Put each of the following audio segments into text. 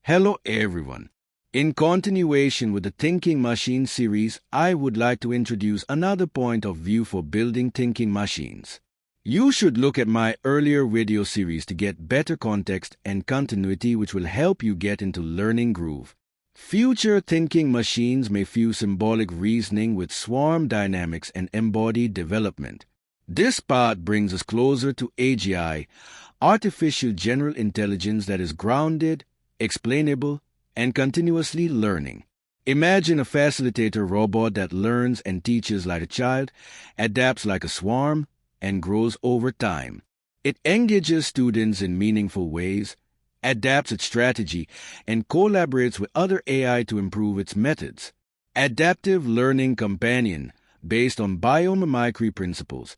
Hello everyone. In continuation with the Thinking Machine series, I would like to introduce another point of view for building thinking machines. You should look at my earlier video series to get better context and continuity, which will help you get into learning groove. Future thinking machines may fuse symbolic reasoning with swarm dynamics and embodied development. This part brings us closer to AGI, artificial general intelligence that is grounded, explainable, and continuously learning. Imagine a facilitator robot that learns and teaches like a child, adapts like a swarm, and grows over time. It engages students in meaningful ways, adapts its strategy, and collaborates with other AI to improve its methods. Adaptive learning companion based on biomimicry principles,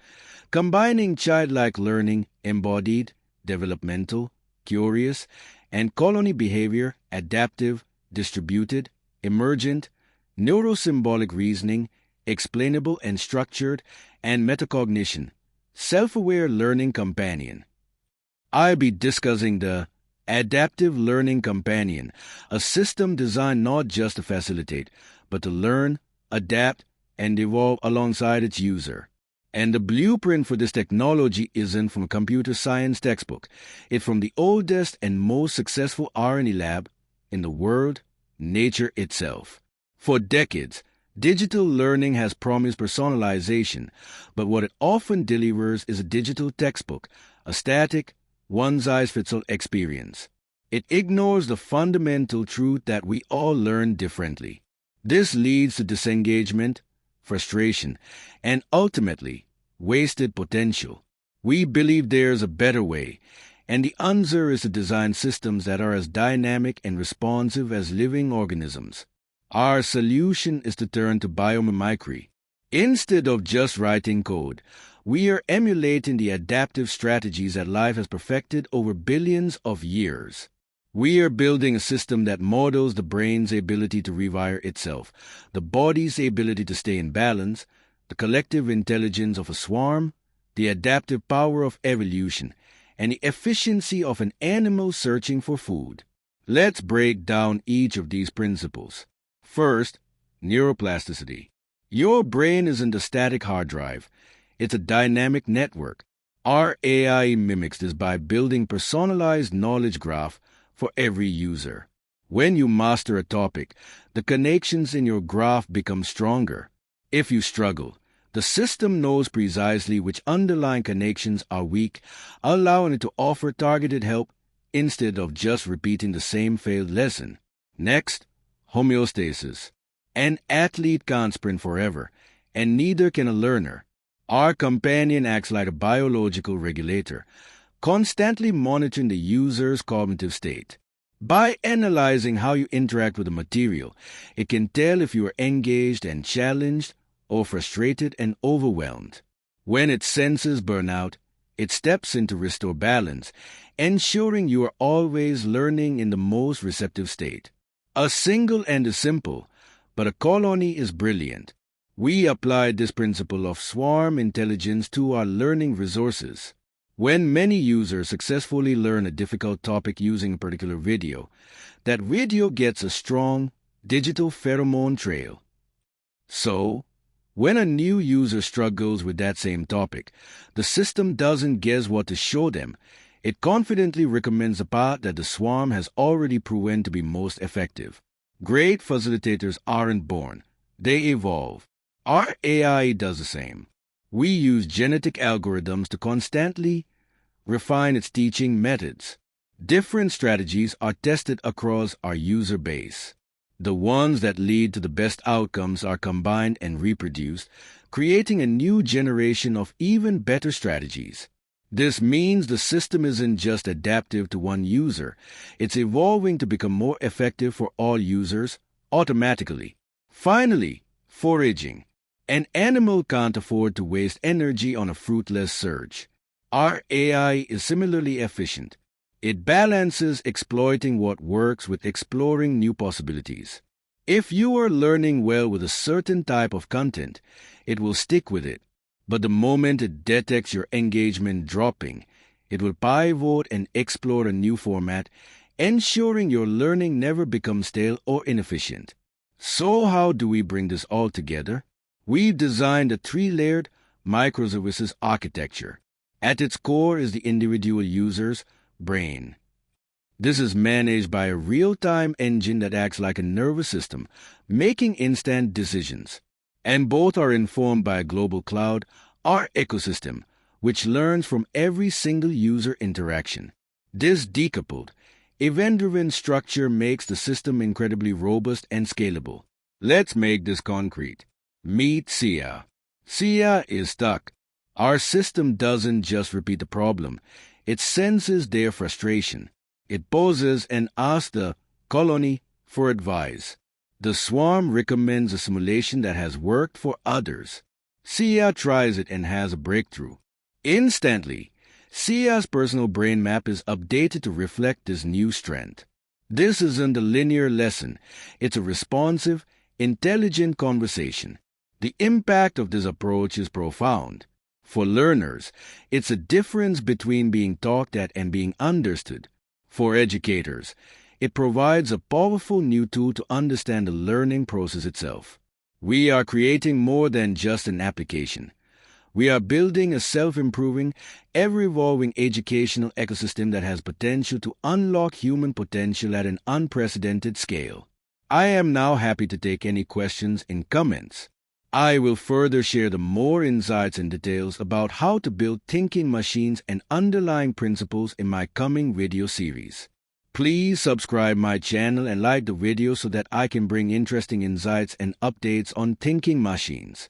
combining childlike learning, embodied, developmental, curious, and colony behavior, adaptive, distributed, emergent, neurosymbolic reasoning, explainable and structured, and metacognition, self-aware learning companion. I'll be discussing the Adaptive Learning Companion, a system designed not just to facilitate, but to learn, adapt, and evolve alongside its user. And the blueprint for this technology isn't from a computer science textbook. It's from the oldest and most successful R&D lab in the world, nature itself. For decades, digital learning has promised personalization, but what it often delivers is a digital textbook, a static, one-size-fits-all experience. It ignores the fundamental truth that we all learn differently. This leads to disengagement, frustration, and ultimately, wasted potential. We believe there's a better way, and the answer is to design systems that are as dynamic and responsive as living organisms. Our solution is to turn to biomimicry. Instead of just writing code, we are emulating the adaptive strategies that life has perfected over billions of years. We are building a system that models the brain's ability to rewire itself, the body's ability to stay in balance, the collective intelligence of a swarm, the adaptive power of evolution, and the efficiency of an animal searching for food. Let's break down each of these principles. First, neuroplasticity. Your brain isn't a static hard drive. It's a dynamic network. Our AI mimics this by building personalized knowledge graph for every user. When you master a topic, the connections in your graph become stronger. If you struggle, the system knows precisely which underlying connections are weak, allowing it to offer targeted help instead of just repeating the same failed lesson. Next, homeostasis. An athlete can't sprint forever, and neither can a learner. Our companion acts like a biological regulator, constantly monitoring the user's cognitive state. By analyzing how you interact with the material, it can tell if you are engaged and challenged or frustrated and overwhelmed. When it senses burnout, it steps in to restore balance, ensuring you are always learning in the most receptive state. A single end is simple, but a colony is brilliant. We applied this principle of swarm intelligence to our learning resources. When many users successfully learn a difficult topic using a particular video, that video gets a strong digital pheromone trail. So, when a new user struggles with that same topic, the system doesn't guess what to show them. It confidently recommends the path that the swarm has already proven to be most effective. Great facilitators aren't born, they evolve. Our AI does the same. We use genetic algorithms to constantly refine its teaching methods. Different strategies are tested across our user base. The ones that lead to the best outcomes are combined and reproduced, creating a new generation of even better strategies. This means the system isn't just adaptive to one user, it's evolving to become more effective for all users automatically. Finally, foraging. An animal can't afford to waste energy on a fruitless search. Our AI is similarly efficient. It balances exploiting what works with exploring new possibilities. If you are learning well with a certain type of content, it will stick with it. But the moment it detects your engagement dropping, it will pivot and explore a new format, ensuring your learning never becomes stale or inefficient. So how do we bring this all together? We've designed a three-layered microservices architecture. At its core is the individual user's brain. This is managed by a real-time engine that acts like a nervous system, making instant decisions. And both are informed by a global cloud, our ecosystem, which learns from every single user interaction. This decoupled, event-driven structure makes the system incredibly robust and scalable. Let's make this concrete. Meet SIA. SIA is stuck. Our system doesn't just repeat the problem. It senses their frustration. It pauses and asks the colony for advice. The swarm recommends a simulation that has worked for others. SIA tries it and has a breakthrough. Instantly, SIA's personal brain map is updated to reflect this new strength. This isn't a linear lesson. It's a responsive, intelligent conversation. The impact of this approach is profound. For learners, it's a difference between being talked at and being understood. For educators, it provides a powerful new tool to understand the learning process itself. We are creating more than just an application. We are building a self-improving, ever-evolving educational ecosystem that has potential to unlock human potential at an unprecedented scale. I am now happy to take any questions in comments. I will further share the more insights and details about how to build thinking machines and underlying principles in my coming video series. Please subscribe my channel and like the video so that I can bring interesting insights and updates on thinking machines.